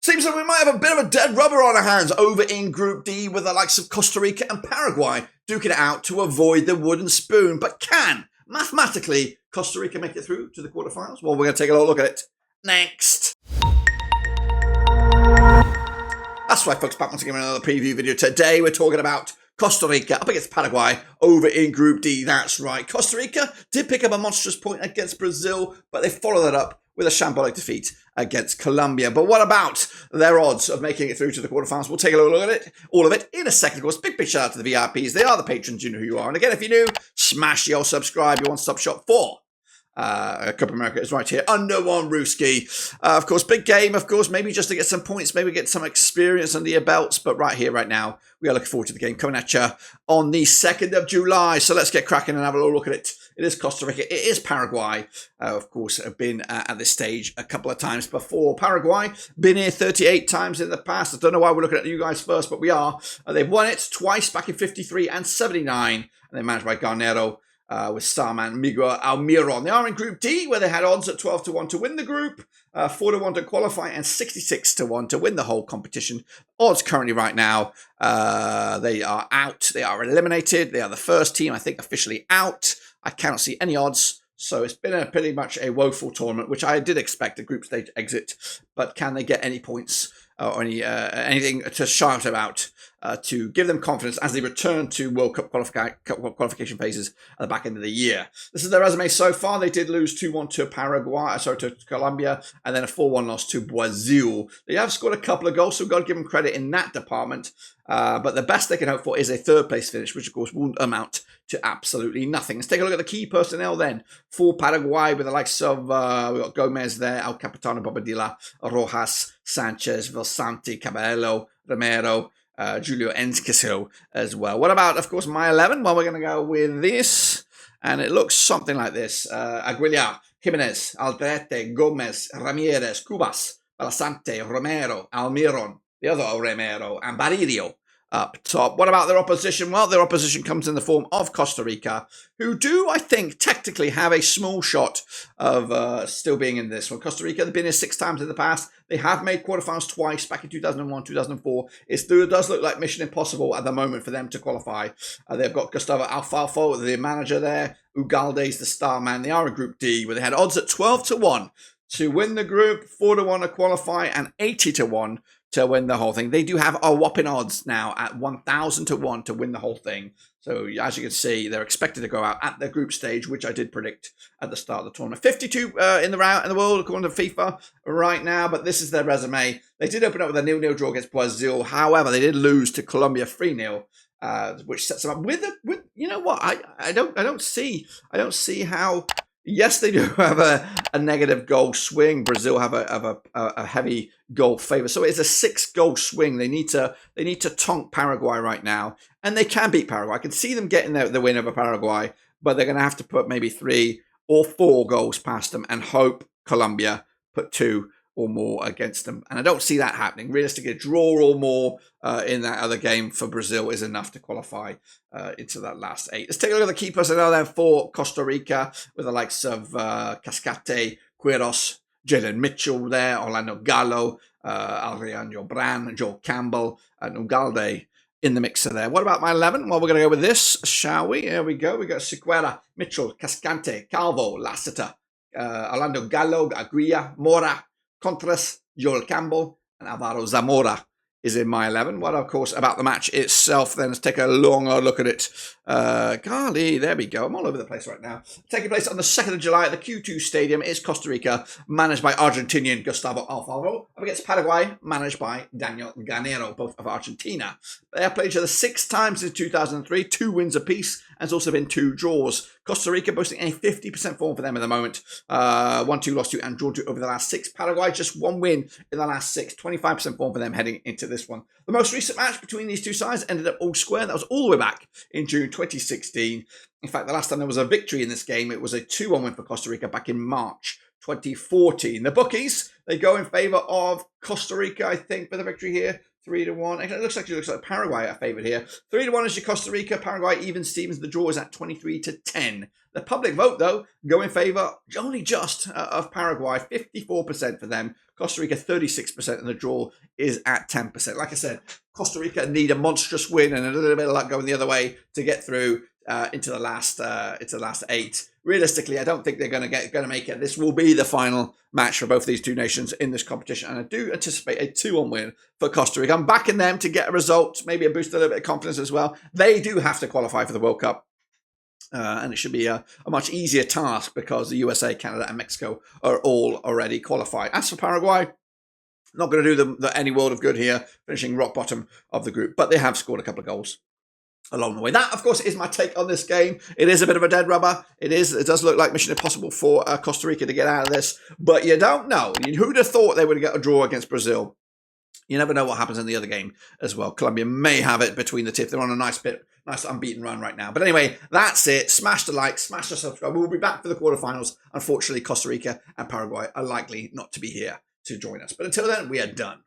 Seems like we might have a bit of a dead rubber on our hands over in Group D with the likes of Costa Rica and Paraguay duking it out to avoid the wooden spoon. But can, mathematically, Costa Rica make it through to the quarterfinals? Well, we're going to take a look at it next. That's right, folks, back once again with another preview video. Today we're talking about Costa Rica up against Paraguay over in Group D. That's right. Costa Rica did pick up a monstrous point against Brazil, but they followed that up with a shambolic defeat against Colombia. But what about their odds of making it through to the quarterfinals? We'll take a look at it, all of it, in a second. Of course, big shout out to the VIPs. They are the patrons. You know who you are. And again, if you're new, smash your subscribe, your one-stop shop for Copa America is right here under one Ruski. Of course, big game, of course, maybe just to get some points, maybe get some experience under your belts. But right here, right now, we are looking forward to the game coming at you on the 2nd of July. So let's get cracking and have a little look at it. It is Costa Rica. It is Paraguay. Of course, have been at this stage a couple of times before. Paraguay, been here 38 times in the past. I don't know why we're looking at you guys first, but we are. They've won it twice back in 53 and 79. And they're managed by Garnero. With starman Miguel Almiron. They are in Group D, where they had odds at 12-1 to win the group, 4-1 to qualify, and 66-1 to win the whole competition. Odds currently right now, they are out. They are eliminated. They are the first team, I think, officially out. I cannot see any odds. So it's been pretty much a woeful tournament, which I did expect a group stage exit. But can they get any points or anything to shout about to give them confidence as they return to World Cup qualification phases at the back end of the year? This is their resume so far. They did lose 2-1 to to Colombia, and then a 4-1 loss to Brazil. They have scored a couple of goals, so we've got to give them credit in that department. But the best they can hope for is a third place finish, which of course won't amount to absolutely nothing. Let's take a look at the key personnel then for Paraguay with the likes of, we've got Gomez there, El Capitano, Bobadilla, Rojas, Sanchez, Vilsanti, Cabello, Romero, Julio Enzquiso as well. What about, of course, my 11? Well, we're going to go with this, and it looks something like this. Aguilar, Jimenez, Aldrete, Gomez, Ramirez, Cubas, Balasante, Romero, Almiron, the other Romero, and Barrio up top. What about their opposition? Well, their opposition comes in the form of Costa Rica, who do, I think, technically have a small shot of still being in this one. Costa Rica, they've been here 6 times in the past. They have made quarterfinals twice, back in 2001, 2004. It does look like mission impossible at the moment for them to qualify. They've got Gustavo Alfalfa, the manager there. Ugalde's the star man. They are in Group D, where they had odds at 12-1 to win the group, 4-1 to qualify, and 80-1 to win the whole thing. They do have a whopping odds now at 1,000-1 to win the whole thing. So as you can see, they're expected to go out at the group stage, which I did predict at the start of the tournament. 52 in the world, according to FIFA right now, but this is their resume. They did open up with a 0-0 draw against Brazil. However, they did lose to Colombia 3-0. Which sets them up with you know what? I don't see how. Yes, they do have a negative goal swing. Brazil have a heavy goal favor, so it's a 6-goal swing. They need to tonk Paraguay right now, and they can beat Paraguay. I can see them getting the win over Paraguay, but they're going to have to put maybe 3 or 4 goals past them and hope Colombia put 2 or more against them. And I don't see that happening. Realistically, a draw or more in that other game for Brazil is enough to qualify into that last 8. Let's take a look at the key personnel then for Costa Rica with the likes of Cascate, Quiros, Jalen Mitchell there, Orlando Gallo, Adrian Jobran, Joel Campbell, and Ugalde in the mixer there. What about my 11? Well, we're going to go with this, shall we? Here we go. We got Siqueira, Mitchell, Cascante, Calvo, Lassiter, Orlando Gallo, Aguilla, Mora, Contreras, Joel Campbell, and Alvaro Zamora is in my 11. What, of course, about the match itself, then let's take a longer look at it. Golly, there we go. I'm all over the place right now. Taking place on the 2nd of July at the Q2 Stadium is Costa Rica, managed by Argentinian Gustavo Alfaro, up against Paraguay, managed by Daniel Garnero, both of Argentina. They have played each other 6 times since 2003, 2 wins apiece, and there's also been 2 draws. Costa Rica boasting a 50% form for them at the moment. 1-2, lost to, and drawn to over the last 6. Paraguay just 1 win in the last 6. 25% form for them heading into this one. The most recent match between these two sides ended up all square. That was all the way back in June 2016. In fact, the last time there was a victory in this game, it was a 2-1 win for Costa Rica back in March 2014. The bookies, they go in favour of Costa Rica, I think, for the victory here. 3-1. It looks like Paraguay are favored here. 3-1 is your Costa Rica. Paraguay even Stevens. The draw is at 23-10. The public vote, though, go in favor only just of Paraguay. 54% for them. Costa Rica 36%, and the draw is at 10%. Like I said, Costa Rica need a monstrous win and a little bit of luck going the other way to get through into the last 8. Realistically, I don't think they're going to make it. This will be the final match for both of these two nations in this competition, and I do anticipate a 2-1 win for Costa Rica. I'm backing them to get a result, maybe a boost a little bit of confidence as well. They do have to qualify for the World Cup. And it should be a much easier task because the USA, Canada, and Mexico are all already qualified. As for Paraguay, not going to do them any world of good here, finishing rock bottom of the group, but they have scored a couple of goals along the way. That, of course, is my take on this game. It is a bit of a dead rubber. It does look like mission impossible for Costa Rica to get out of this, but you don't know. Who'd have thought they would get a draw against Brazil? You never know what happens in the other game as well. Colombia may have it between the two. They're on a nice unbeaten run right now. But anyway, that's it. Smash the like, smash the subscribe. We'll be back for the quarterfinals. Unfortunately, Costa Rica and Paraguay are likely not to be here to join us. But until then, we are done.